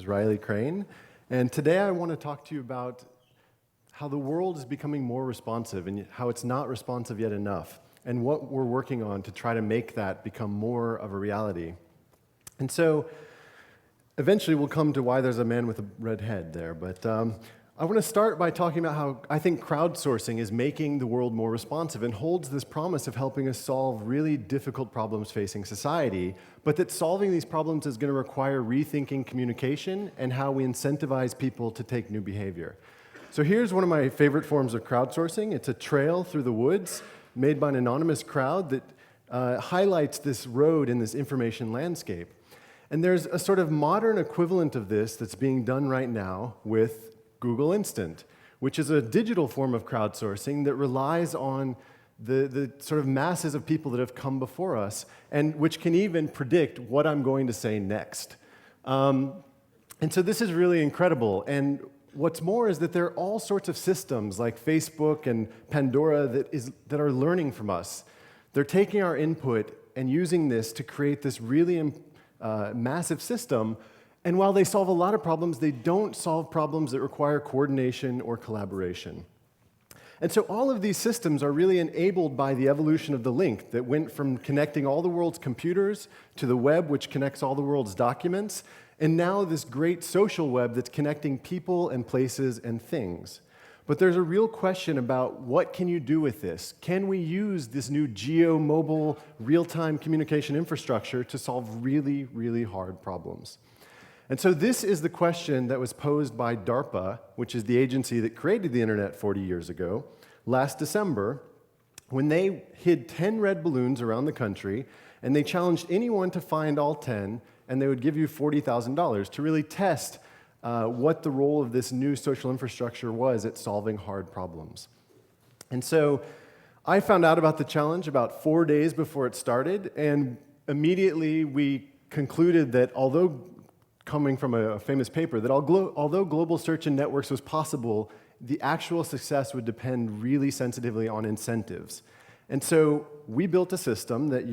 Riley Crane, and today I want to talk to you about how the world is becoming more responsive and how it's not responsive yet enough, and what we're working on to try to make that become more of a reality. And so, eventually we'll come to why there's a man with a red head there, but I want to start by talking about how I think crowdsourcing is making the world more responsive and holds this promise of helping us solve really difficult problems facing society, but that solving these problems is going to require rethinking communication and how we incentivize people to take new behavior. So here's one of my favorite forms of crowdsourcing. It's a trail through the woods made by an anonymous crowd that highlights this road in this information landscape. And there's a sort of modern equivalent of this that's being done right now with Google Instant, which is a digital form of crowdsourcing that relies on the sort of masses of people that have come before us, and which can even predict what I'm going to say next. And so this is really incredible. And what's more is that there are all sorts of systems like Facebook and Pandora that are learning from us. They're taking our input and using this to create this really massive system. And while they solve a lot of problems, they don't solve problems that require coordination or collaboration. And so all of these systems are really enabled by the evolution of the link that went from connecting all the world's computers to the web, which connects all the world's documents, and now this great social web that's connecting people and places and things. But there's a real question about what can you do with this? Can we use this new geo-mobile, real-time communication infrastructure to solve really, really hard problems? And so this is the question that was posed by DARPA, which is the agency that created the internet 40 years ago, last December, when they hid 10 red balloons around the country, and they challenged anyone to find all 10, and they would give you $40,000 to really test what the role of this new social infrastructure was at solving hard problems. And so I found out about the challenge about 4 days before it started, and immediately we concluded that coming from a famous paper, that although global search and networks was possible, the actual success would depend really sensitively on incentives. And so we built a system that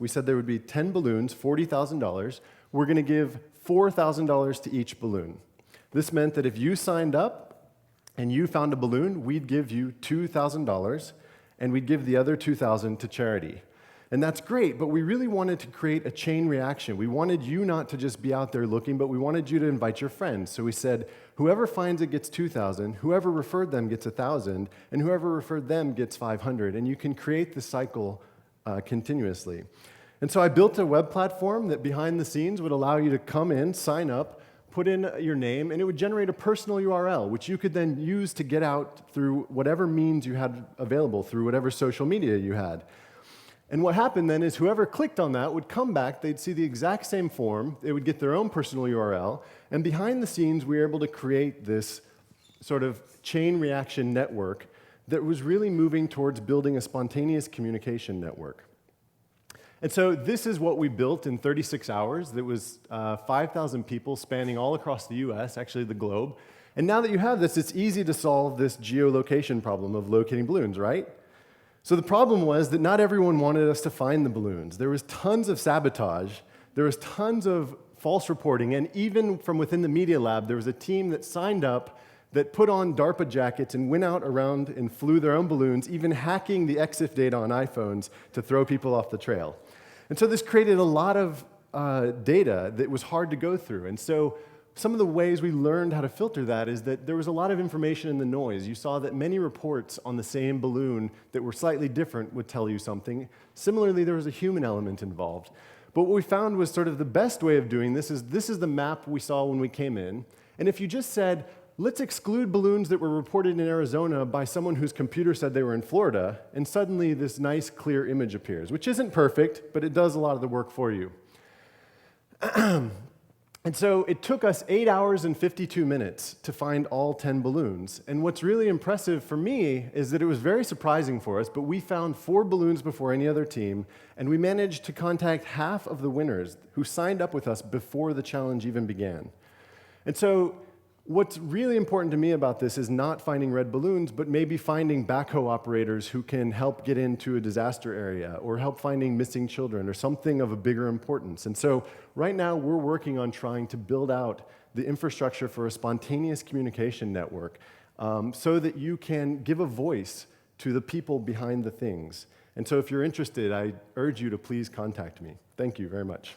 we said there would be 10 balloons, $40,000. We're going to give $4,000 to each balloon. This meant that if you signed up and you found a balloon, we'd give you $2,000, and we'd give the other $2,000 to charity. And that's great, but we really wanted to create a chain reaction. We wanted you not to just be out there looking, but we wanted you to invite your friends. So we said, whoever finds it gets $2,000, whoever referred them gets $1,000, and whoever referred them gets $500. And you can create the cycle continuously. And so I built a web platform that behind the scenes would allow you to come in, sign up, put in your name, and it would generate a personal URL, which you could then use to get out through whatever means you had available, through whatever social media you had. And what happened then is whoever clicked on that would come back, they'd see the exact same form, they would get their own personal URL, and behind the scenes we were able to create this sort of chain reaction network that was really moving towards building a spontaneous communication network. And so this is what we built in 36 hours. That was 5,000 people spanning all across the US, actually the globe. And now that you have this, it's easy to solve this geolocation problem of locating balloons, right? So the problem was that not everyone wanted us to find the balloons. There was tons of sabotage, there was tons of false reporting, and even from within the Media Lab, there was a team that signed up that put on DARPA jackets and went out around and flew their own balloons, even hacking the EXIF data on iPhones to throw people off the trail. And so this created a lot of data that was hard to go through. And so some of the ways we learned how to filter that is that there was a lot of information in the noise. You saw that many reports on the same balloon that were slightly different would tell you something. Similarly, there was a human element involved. But what we found was sort of the best way of doing this is the map we saw when we came in. And if you just said, let's exclude balloons that were reported in Arizona by someone whose computer said they were in Florida, and suddenly this nice, clear image appears, which isn't perfect, but it does a lot of the work for you. And so it took us 8 hours and 52 minutes to find all 10 balloons. And what's really impressive for me is that it was very surprising for us, but we found 4 balloons before any other team, and we managed to contact half of the winners who signed up with us before the challenge even began. And so what's really important to me about this is not finding red balloons, but maybe finding backhoe operators who can help get into a disaster area or help finding missing children or something of a bigger importance. And so right now we're working on trying to build out the infrastructure for a spontaneous communication network so that you can give a voice to the people behind the things. And so if you're interested, I urge you to please contact me. Thank you very much.